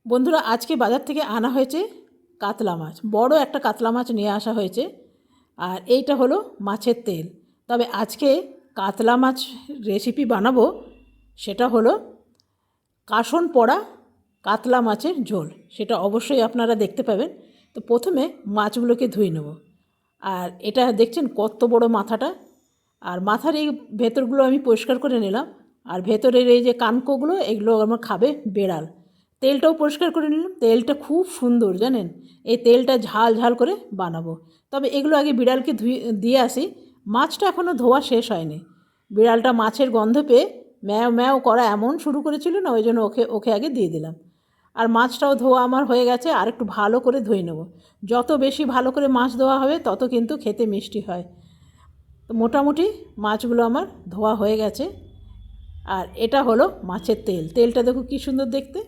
বন্ধুরা, আজকে বাজার থেকে আনা হয়েছে কাতলা মাছ। বড় একটা কাতলা মাছ নিয়ে আসা হয়েছে। আর এইটা হলো মাছের তেল। তবে আজকে কাতলা মাছ রেসিপি বানাবো, সেটা হলো কাসন পোড়া কাতলা মাছের ঝোল। সেটা অবশ্যই আপনারা দেখতে পাবেন। তো প্রথমে মাছগুলোকে ধুয়ে নেব। আর এটা দেখছেন কত বড় মাথাটা, আর মাথার এই ভেতরগুলো আমি পরিষ্কার করে নিলাম। আর ভেতরের এই যে কানকোগুলো, এগুলো আমার খাবে বেড়াল। তেলটাও পরিষ্কার করে নিলাম। তেলটা খুব সুন্দর, জানেন, এই তেলটা ঝাল ঝাল করে বানাবো। তবে এগুলো আগে বিড়ালকে দিয়ে আসি। মাছটা এখনও ধোয়া শেষ হয়নি। বিড়ালটা মাছের গন্ধ পেয়ে ম্যাও ম্যাও করা এমন শুরু করেছিল না, ওই জন্য ওকে ওকে আগে দিয়ে দিলাম। আর মাছটাও ধোয়া আমার হয়ে গেছে। আর একটু ভালো করে ধুয়ে নেব। যত বেশি ভালো করে মাছ ধোয়া হবে তত কিন্তু খেতে মিষ্টি হয়। তো মোটামুটি মাছগুলো আমার ধোয়া হয়ে গেছে। আর এটা হলো মাছের তেল। তেলটা দেখো কী সুন্দর দেখতে।